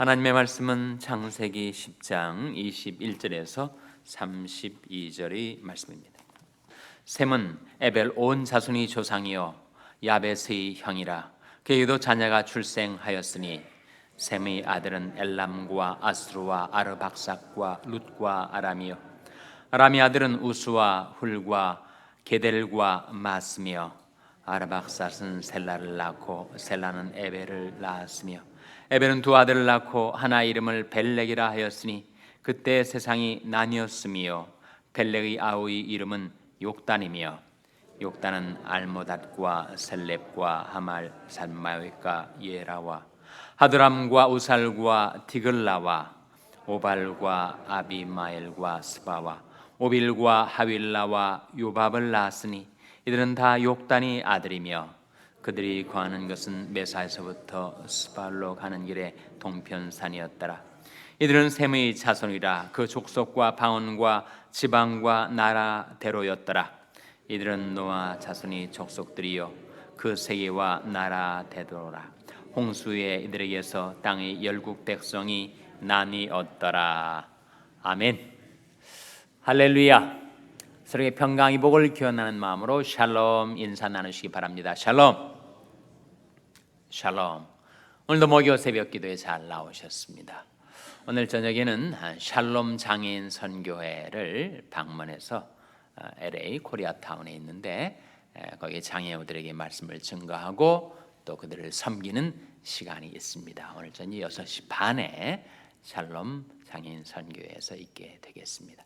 하나님의 말씀은 창세기 10장 21절에서 32절의 말씀입니다. 셈은 에벨 온 자손이 조상이요 야벳의 형이라. 그에게도 자녀가 출생하였으니 셈의 아들은 엘람과 아스루와 아르박삭과 룻과 아람이요 아람의 아들은 우스와 훌과 게델과 마스며 아르박삭은 셀라를 낳고 셀라는 에벨을 낳았으며 에벨은 두 아들을 낳고 하나 이름을 벨렉이라 하였으니 그때 세상이 나뉘었으며 벨렉의 아우의 이름은 욕단이며 욕단은 알모닷과 셀렙과 하말 살마웨과 예라와 하드람과 우살과 디글라와 오발과 아비마엘과 스바와 오빌과 하윌라와 요밥을 낳았으니 이들은 다 욕단이 아들이며 그들이 거하는 것은 메사에서부터 스발로 가는 길에 동편산이었더라. 이들은 셈의 자손이라. 그 족속과 방언과 지방과 나라대로였더라. 이들은 노아 자손이 족속들이요 그 세계와 나라대로라. 홍수에 이들에게서 땅의 열국 백성이 나뉘었더라. 아멘. 할렐루야. 서로에게 평강의 복을 기원하는 마음으로 샬롬 인사 나누시기 바랍니다. 샬롬. 샬롬. 오늘도 목요 새벽 기도에 잘 나오셨습니다. 오늘 저녁에는 샬롬 장애인 선교회를 방문해서 LA 코리아타운에 있는데 거기 장애우들에게 말씀을 증거하고 또 그들을 섬기는 시간이 있습니다. 오늘 저녁 6시 반에 샬롬 장애인 선교회에서 있게 되겠습니다.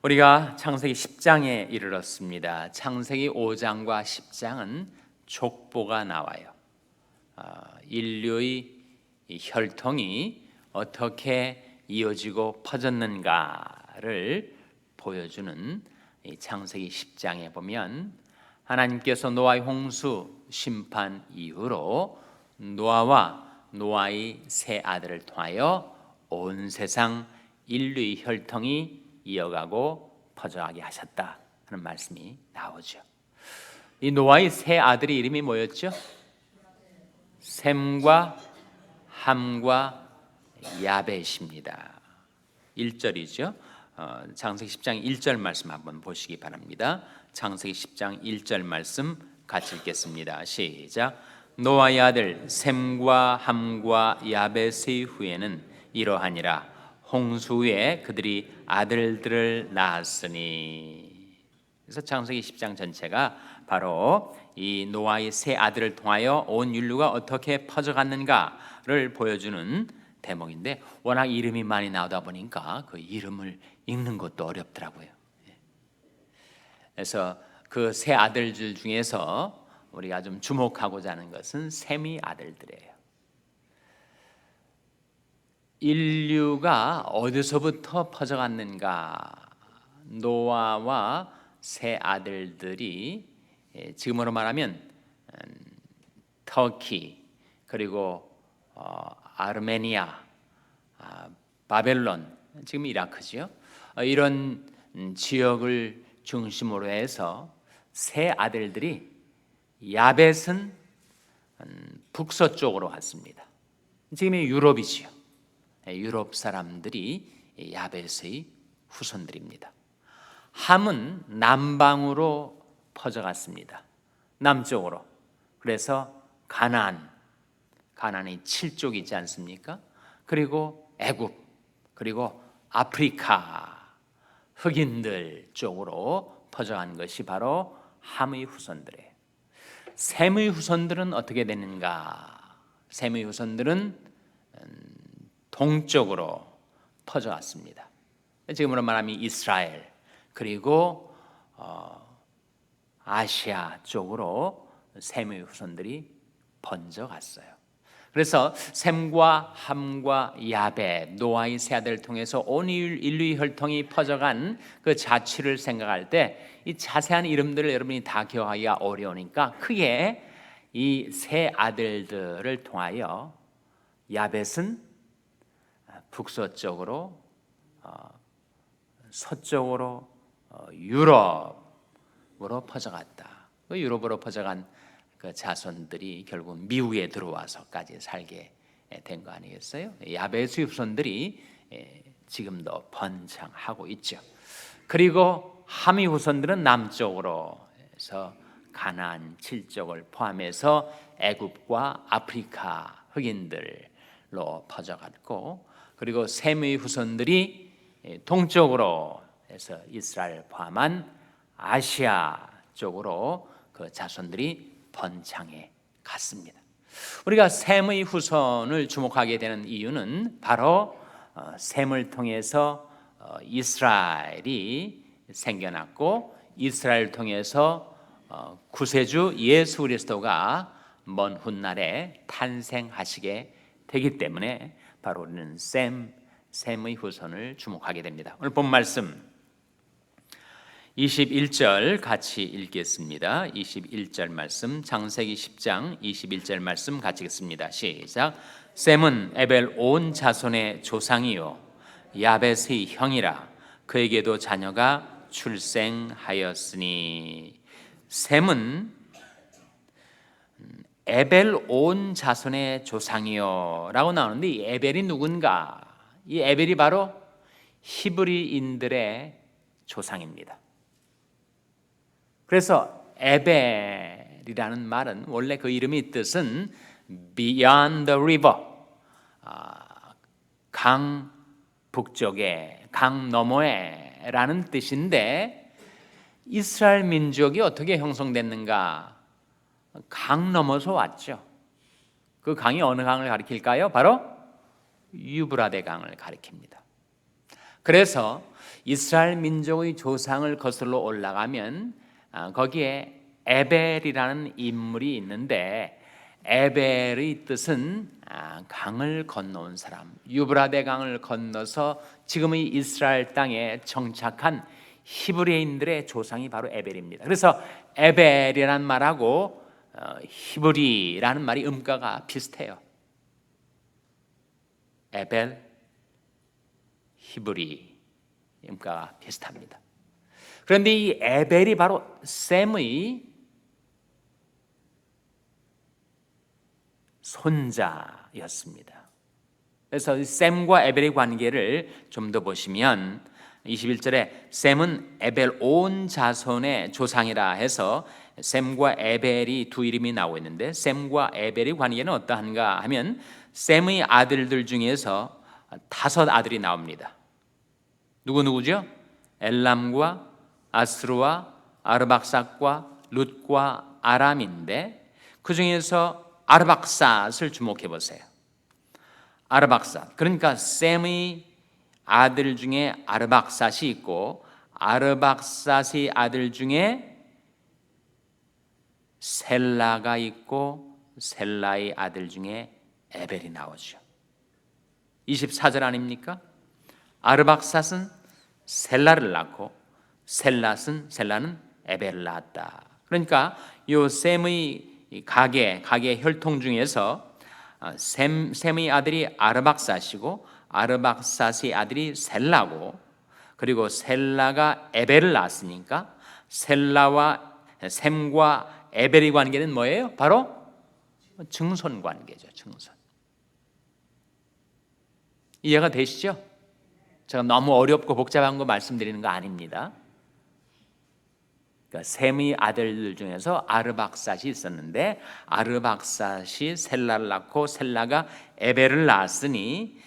우리가 창세기 10장에 이르렀습니다. 창세기 5장과 10장은 족보가 나와요. 인류의 혈통이 어떻게 이어지고 퍼졌는가를 보여주는 창세기 10장에 보면 하나님께서 노아의 홍수 심판 이후로 노아와 노아의 세 아들을 통하여 온 세상 인류의 혈통이 이어가고 퍼져가게 하셨다 하는 말씀이 나오죠. 이 노아의 세 아들의 이름이 뭐였죠? 셈과 함과 야벳입니다. 1절이죠. 창세기 10장 1절 말씀 한번 보시기 바랍니다. 창세기 10장 1절 말씀 같이 읽겠습니다. 시작. 노아의 아들 셈과 함과 야벳의 후에는 이러하니라. 홍수 후에 그들이 아들들을 낳았으니. 그래서 창세기 10장 전체가 바로 이 노아의 세 아들을 통하여 온 인류가 어떻게 퍼져갔는가를 보여주는 대목인데 워낙 이름이 많이 나오다 보니까 그 이름을 읽는 것도 어렵더라고요. 그래서 그 세 아들들 중에서 우리가 좀 주목하고자 하는 것은 셈의 아들들이에요. 인류가 어디서부터 퍼져갔는가? 노아와 세 아들들이 지금으로 말하면 터키 그리고 아르메니아, 바벨론, 지금 이라크죠. 이런 지역을 중심으로 해서 세 아들들이 야벳은 북서쪽으로 갔습니다. 지금의 유럽이지요. 유럽 사람들이 야벳의 후손들입니다. 함은 남방으로 퍼져갔습니다. 남쪽으로. 그래서 가나안의 7족이 있지 않습니까? 그리고 애굽, 그리고 아프리카 흑인들 쪽으로 퍼져간 것이 바로 함의 후손들이에요. 셈의 후손들은 어떻게 되는가? 셈의 후손들은 동쪽으로 퍼져왔습니다. 지금으로 말하면 이스라엘 그리고 아시아 쪽으로 셈의 후손들이 번져갔어요. 그래서 셈과 함과 야벳, 노아의 세 아들을 통해서 온 인류의 혈통이 퍼져간 그 자취를 생각할 때 이 자세한 이름들을 여러분이 다 기억하기가 어려우니까 크게 이 세 아들들을 통하여 야벳은 북서쪽으로 서쪽으로 유럽으로 퍼져갔다. 그 유럽으로 퍼져간 그 자손들이 결국 미국에 들어와서까지 살게 된 거 아니겠어요? 야베스의 후손들이 지금도 번창하고 있죠. 그리고 함의 후손들은 남쪽으로 해서 가나안 7쪽을 포함해서 애굽과 아프리카 흑인들로 퍼져갔고, 그리고 셈의 후손들이 동쪽으로 해서 이스라엘 포함한 아시아 쪽으로 그 자손들이 번창해 갔습니다. 우리가 셈의 후손을 주목하게 되는 이유는 바로 셈을 통해서 이스라엘이 생겨났고, 이스라엘을 통해서 구세주 예수 그리스도가 먼 훗날에 탄생하시게 되기 때문에 바로 우리는 셈의 후손을 주목하게 됩니다. 오늘 본 말씀 21절 같이 읽겠습니다. 21절 말씀, 창세기 10장 21절 말씀 같이 읽습니다. 시작. 셈은 에벨 온 자손의 조상이요 야벳의 형이라. 그에게도 자녀가 출생하였으니. 셈은 에벨 온 자손의 조상이요 라고 나오는데, 이 에벨이 누군가? 이 에벨이 바로 히브리인들의 조상입니다. 그래서 에벨이라는 말은 원래 그 이름의 뜻은 Beyond the River, 강 북쪽에, 강 너머에 라는 뜻인데, 이스라엘 민족이 어떻게 형성됐는가? 강 넘어서 왔죠. 그 강이 어느 강을 가리킬까요? 바로 유브라데 강을 가리킵니다. 그래서 이스라엘 민족의 조상을 거슬러 올라가면 거기에 에벨이라는 인물이 있는데, 에벨의 뜻은 강을 건너온 사람, 유브라데 강을 건너서 지금의 이스라엘 땅에 정착한 히브리인들의 조상이 바로 에벨입니다. 그래서 에벨이라는 말하고 히브리라는 말이 음가가 비슷해요. 에벨, 히브리 음가가 비슷합니다. 그런데 이 에벨이 바로 셈의 손자였습니다. 그래서 셈과 에벨의 관계를 좀 더 보시면 21절에 셈은 에벨 온 자손의 조상이라 해서 셈과 에벨이 두 이름이 나오고 있는데, 셈과 에벨의 관계는 어떠한가 하면 셈의 아들들 중에서 5 아들이 나옵니다. 누구죠? 엘람과 아스루와 아르박삿과 룻과 아람인데, 그 중에서 아르박삿을 주목해 보세요. 아르박삿, 그러니까 셈의 아들 중에 아르박삿이 있고, 아르박삿의 아들 중에 셀라가 있고, 셀라의 아들 중에 에벨이 나오죠. 24절 아닙니까? 아르박삿은 셀라를 낳고 셀라는 에벨을 낳았다. 그러니까 이 셈의 가계 혈통 중에서 셈의 아들이 아르박삿이고, 아르박삿의 아들이 셀라고, 그리고 셀라가 에벨을 낳았으니까 셀라와 셈과 에벨의 관계는 뭐예요? 바로 증손 관계죠. 증손. 이해가 되시죠? 제가 너무 어렵고 복잡한 거 말씀드리는 거 아닙니다. 그러니까 셈의 아들들 중에서 아르박삿이 있었는데, 아르박삿이 셀라를 낳고 셀라가 에벨을 낳았으니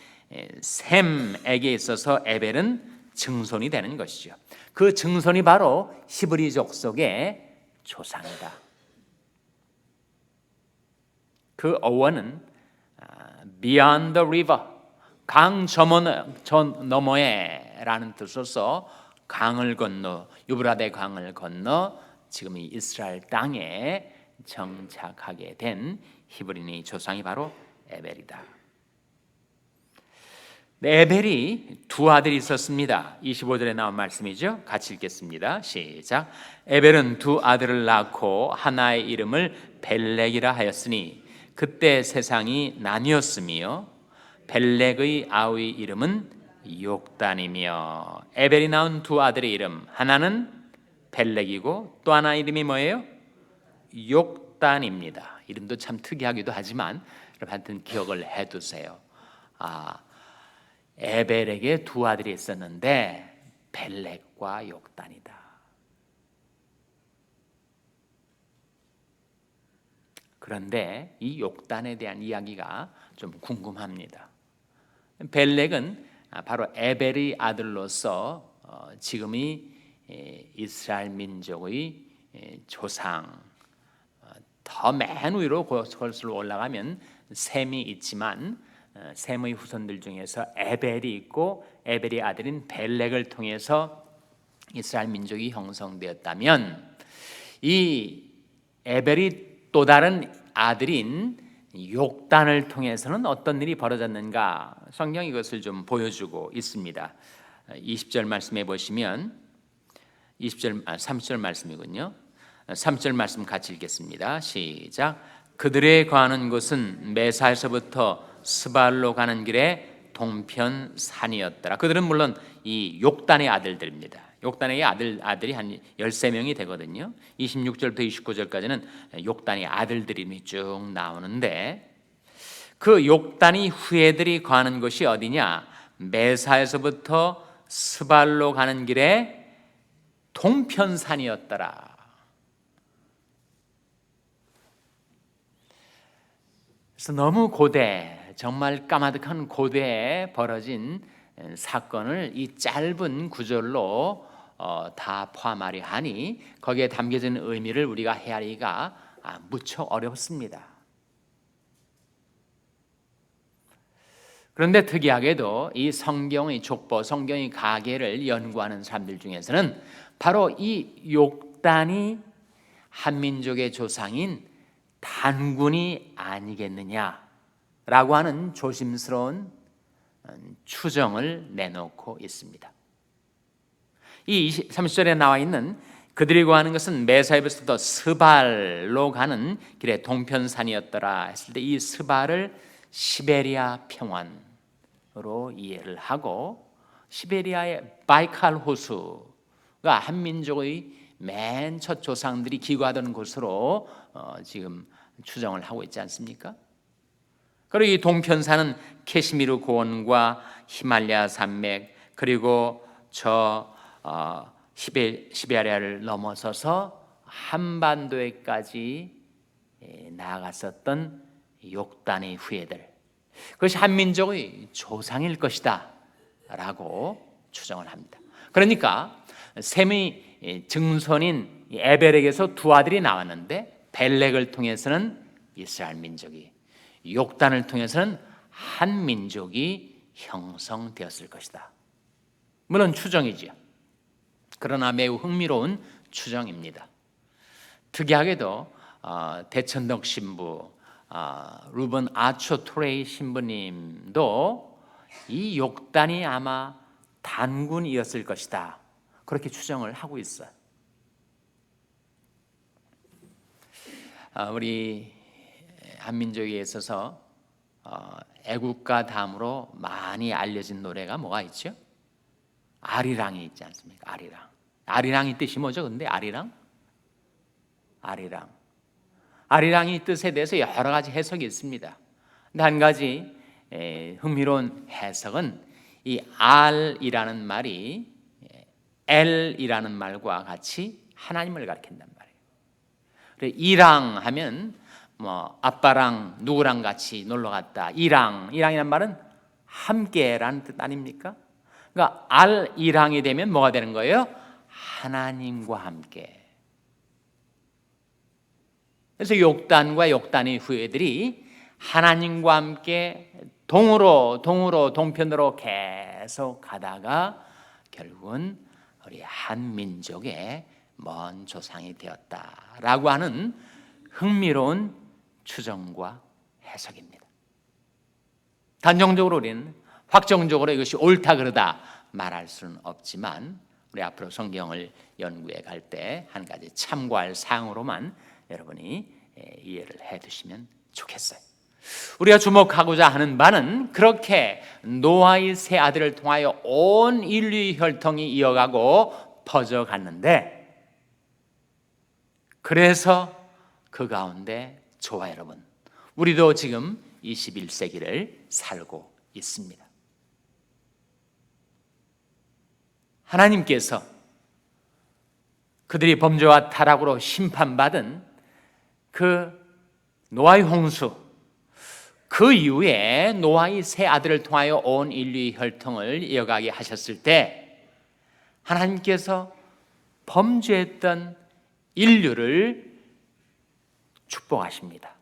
셈에게 있어서 에벨은 증손이 되는 것이죠. 그 증손이 바로 히브리 족속의 조상이다. 그 어원은 Beyond the River, 강 너머에 라는 뜻으로서 강을 건너, 유브라데 강을 건너 지금 이 이스라엘 땅에 정착하게 된 히브리인의 조상이 바로 에벨이다. 에벨이 2 아들이 있었습니다. 25절에 나온 말씀이죠. 같이 읽겠습니다. 시작. 에벨은 2 아들을 낳고 하나의 이름을 벨렉이라 하였으니 그때 세상이 나뉘었으며 벨렉의 아우의 이름은 욕단이며. 에벨이 낳은 2 아들의 이름, 하나는 벨렉이고 또 하나 이름이 뭐예요? 욕단입니다. 이름도 참 특이하기도 하지만 여러분 하여튼 기억을 해두세요. 에벨에게 두 아들이 있었는데 벨렉과 욕단이다. 그런데 이 욕단에 대한 이야기가 좀 궁금합니다. 벨렉은 바로 에벨의 아들로서 지금이 이스라엘 민족의 조상, 더 맨 위로 거슬러 올라가면 셈이 있지만 셈의 후손들 중에서 에벨이 있고 에벨의 아들인 벨렉을 통해서 이스라엘 민족이 형성되었다면 이 에벨이 또 다른 아들인 욕단을 통해서는 어떤 일이 벌어졌는가? 성경이 이것을 좀 보여주고 있습니다. 20절 말씀해 보시면 30절 말씀이군요. 3절 말씀 같이 읽겠습니다. 시작. 그들의 거하는 곳은 메사에서부터 스발로 가는 길에 동편 산이었더라. 그들은 물론 이 욕단의 아들들입니다. 욕단의 아들이 한 13명이 되거든요. 26절부터 29절까지는 욕단의 아들들이 쭉 나오는데 그 욕단의 후예들이 거하는 곳이 어디냐? 메사에서부터 스발로 가는 길에 동편산이었더라. 그래서 너무 정말 까마득한 고대에 벌어진 사건을 이 짧은 구절로 다 포함하려 하니 거기에 담겨진 의미를 우리가 헤아리기가 무척 어렵습니다. 그런데 특이하게도 이 성경의 족보, 성경의 가계를 연구하는 사람들 중에서는 바로 이 욕단이 한민족의 조상인 단군이 아니겠느냐라고 하는 조심스러운 추정을 내놓고 있습니다. 이 30절에 나와 있는 그들이 거하는 것은 메사에서부터 스발로 가는 길에 동편산이었더라 했을 때 이 스발을 시베리아 평원으로 이해를 하고 시베리아의 바이칼 호수가 한민족의 맨 첫 조상들이 기거하던 곳으로 지금 추정을 하고 있지 않습니까? 그리고 이 동편산은 캐시미르 고원과 히말라야 산맥 그리고 시베리아를 넘어서서 한반도에까지 나아갔었던 욕단의 후예들, 그것이 한민족의 조상일 것이다 라고 추정을 합니다. 그러니까 셈의 증손인 에벨에게서 두 아들이 나왔는데 벨렉을 통해서는 이스라엘 민족이, 욕단을 통해서는 한 민족이 형성되었을 것이다. 물론 추정이지요. 그러나 매우 흥미로운 추정입니다. 특이하게도 대천덕 신부 루번 아초 토레이 신부님도 이 욕단이 아마 단군이었을 것이다 그렇게 추정을 하고 있어요. 우리 한민족에 있어서 애국가 다음으로 많이 알려진 노래가 뭐가 있죠? 아리랑이 있지 않습니까? 아리랑이 뜻이 뭐죠? 근데 아리랑이 뜻에 대해서 여러 가지 해석이 있습니다. 근데 한 가지 흥미로운 해석은 이 알이라는 말이 엘이라는 말과 같이 하나님을 가리킨단 말이에요. 이랑 하면 뭐 아빠랑 누구랑 같이 놀러 갔다. 이랑이란 말은 함께라는 뜻 아닙니까? 그러니까 알이랑이 되면 뭐가 되는 거예요? 하나님과 함께. 그래서 욕단과 욕단의 후예들이 하나님과 함께 동편으로 계속 가다가 결국은 우리 한민족의 먼 조상이 되었다라고 하는 흥미로운 추정과 해석입니다. 단정적으로 우리는 확정적으로 이것이 옳다 그르다 말할 수는 없지만 우리 앞으로 성경을 연구해 갈 때 한 가지 참고할 사항으로만 여러분이 이해를 해 두시면 좋겠어요. 우리가 주목하고자 하는 바는 그렇게 노아의 세 아들을 통하여 온 인류의 혈통이 이어가고 퍼져갔는데 그래서 그 가운데 저와 여러분, 우리도 지금 21세기를 살고 있습니다. 하나님께서 그들이 범죄와 타락으로 심판받은 그 노아의 홍수, 그 이후에 노아의 세 아들을 통하여 온 인류의 혈통을 이어가게 하셨을 때 하나님께서 범죄했던 인류를 축복하십니다.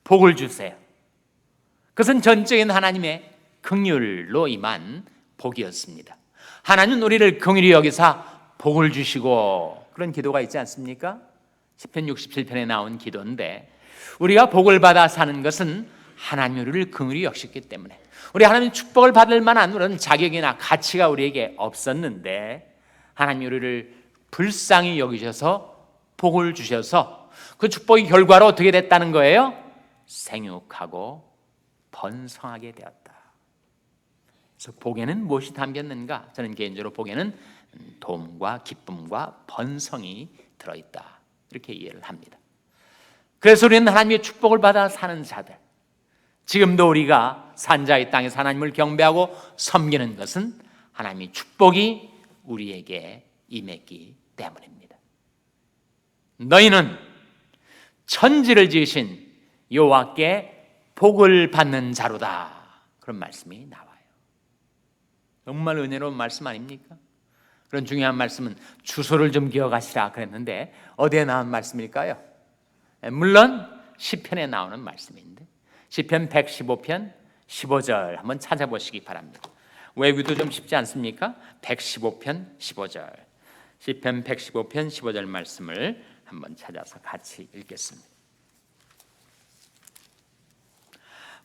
복을 주세요. 그것은 전적인 하나님의 긍휼로 임한 복이었습니다. 하나님은 우리를 긍휼히 여기사 복을 주시고, 그런 기도가 있지 않습니까? 시편 67편에 나온 기도인데, 우리가 복을 받아 사는 것은 하나님 우리를 긍휼히 여기셨기 때문에, 우리 하나님 축복을 받을 만한 그런 자격이나 가치가 우리에게 없었는데 하나님 우리를 불쌍히 여기셔서 복을 주셔서 그 축복의 결과로 어떻게 됐다는 거예요? 생육하고 번성하게 되었다. 그래서 복에는 무엇이 담겼는가? 저는 개인적으로 복에는 도움과 기쁨과 번성이 들어있다, 이렇게 이해를 합니다. 그래서 우리는 하나님의 축복을 받아 사는 자들, 지금도 우리가 산자의 땅에서 하나님을 경배하고 섬기는 것은 하나님의 축복이 우리에게 임했기 때문입니다. 너희는 천지를 지으신 여호와께 복을 받는 자로다, 그런 말씀이 나와요. 정말 은혜로운 말씀 아닙니까? 그런 중요한 말씀은 주소를 좀 기억하시라 그랬는데 어디에 나온 말씀일까요? 물론 시편에 나오는 말씀인데, 시편 115편 15절 한번 찾아보시기 바랍니다. 외우기도 좀 쉽지 않습니까? 115편 15절, 시편 115편 15절 말씀을 한번 찾아서 같이 읽겠습니다.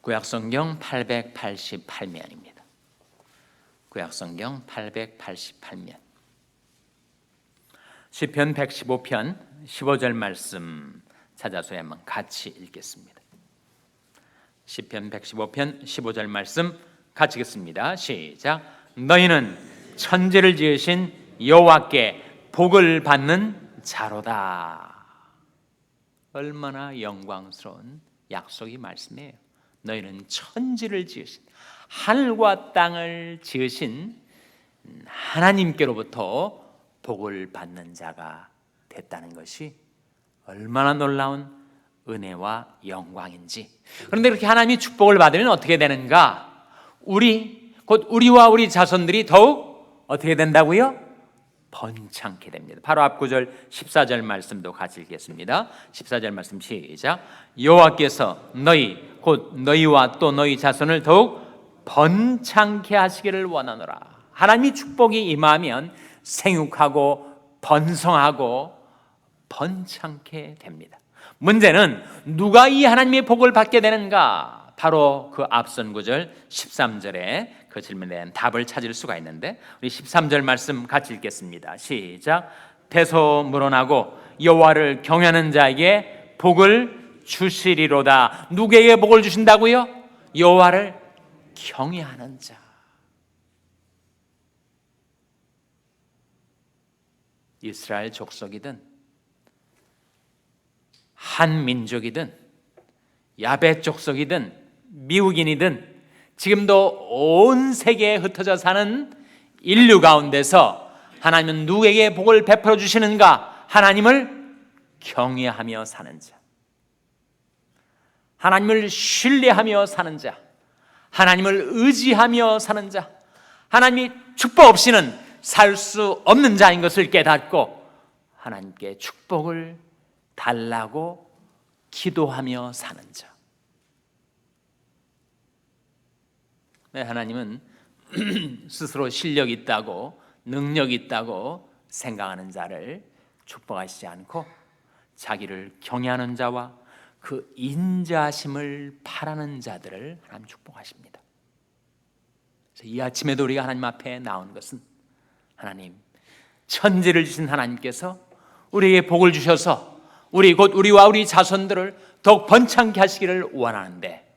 구약성경 888면입니다. 구약성경 888면, 시편 115편 15절 말씀 찾아서 한번 같이 읽겠습니다. 시편 115편 15절 말씀 같이 읽겠습니다. 시작. 너희는 천지를 지으신 여호와께 복을 받는 자로다. 얼마나 영광스러운 약속이 말씀이에요. 너희는 천지를 지으신, 하늘과 땅을 지으신 하나님께로부터 복을 받는 자가 됐다는 것이 얼마나 놀라운 은혜와 영광인지. 그런데 그렇게 하나님이 축복을 받으면 어떻게 되는가? 곧 우리와 우리 자손들이 더욱 어떻게 된다고요? 번창케 됩니다. 바로 앞 구절 14절 말씀도 같이 읽겠습니다. 14절 말씀 시작. 여호와께서 너희 곧 너희와 또 너희 자손을 더욱 번창케 하시기를 원하노라. 하나님이 축복이 임하면 생육하고 번성하고 번창케 됩니다. 문제는 누가 이 하나님의 복을 받게 되는가? 바로 그 앞선 구절 13절에 그 질문에 대한 답을 찾을 수가 있는데, 우리 13절 말씀 같이 읽겠습니다. 시작. 대소 물어나고 여호와를 경외하는 자에게 복을 주시리로다. 누구에게 복을 주신다고요? 여호와를 경외하는 자. 이스라엘 족속이든 한 민족이든 야베 족속이든 미국인이든 지금도 온 세계에 흩어져 사는 인류 가운데서 하나님은 누구에게 복을 베풀어 주시는가? 하나님을 경외하며 사는 자, 하나님을 신뢰하며 사는 자, 하나님을 의지하며 사는 자, 하나님이 축복 없이는 살 수 없는 자인 것을 깨닫고 하나님께 축복을 달라고 기도하며 사는 자. 네, 하나님은 스스로 실력 있다고 능력 있다고 생각하는 자를 축복하시지 않고 자기를 경외하는 자와 그 인자하심을 바라는 자들을 하나님 축복하십니다. 그래서 이 아침에도 우리가 하나님 앞에 나온 것은 하나님, 천지를 주신 하나님께서 우리에게 복을 주셔서 우리와 우리 자손들을 더욱 번창케 하시기를 원하는데,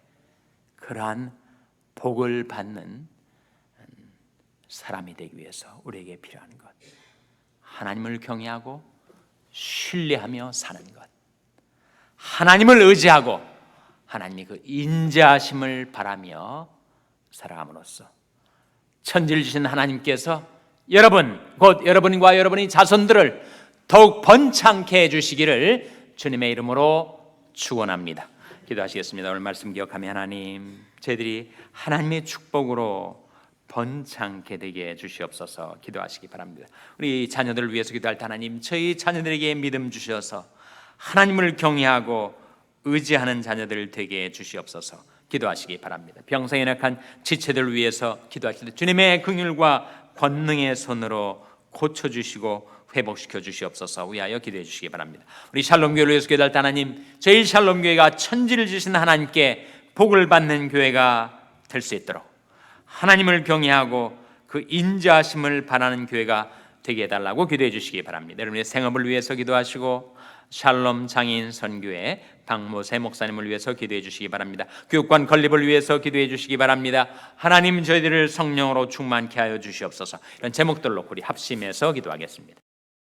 그러한 복을 받는 사람이 되기 위해서 우리에게 필요한 것, 하나님을 경외하고 신뢰하며 사는 것, 하나님을 의지하고 하나님이 그 인자하심을 바라며 살아감으로써 천지를 주신 하나님께서 여러분, 곧 여러분과 여러분의 자손들을 더욱 번창케 해주시기를 주님의 이름으로 축원합니다. 기도하시겠습니다. 오늘 말씀 기억하며 하나님, 저희들이 하나님의 축복으로 번창케 되게 해주시옵소서. 기도하시기 바랍니다. 우리 자녀들을 위해서 기도할 때 하나님, 저희 자녀들에게 믿음 주셔서 하나님을 경외하고 의지하는 자녀들 되게 해주시옵소서. 기도하시기 바랍니다. 병상에 낙한 지체들을 위해서 기도하실 때 주님의 긍휼과 권능의 손으로 고쳐주시고 회복시켜 주시옵소서. 위하여 기도해 주시기 바랍니다. 우리 샬롬교회를 위해서 기도할 때 하나님, 저희 샬롬교회가 천지를 주신 하나님께 복을 받는 교회가 될 수 있도록 하나님을 경외하고 그 인자하심을 바라는 교회가 되게 해달라고 기도해 주시기 바랍니다. 여러분의 생업을 위해서 기도하시고 샬롬 장인 선교회 박모세 목사님을 위해서 기도해 주시기 바랍니다. 교육관 건립을 위해서 기도해 주시기 바랍니다. 하나님, 저희들을 성령으로 충만케 하여 주시옵소서. 이런 제목들로 우리 합심해서 기도하겠습니다.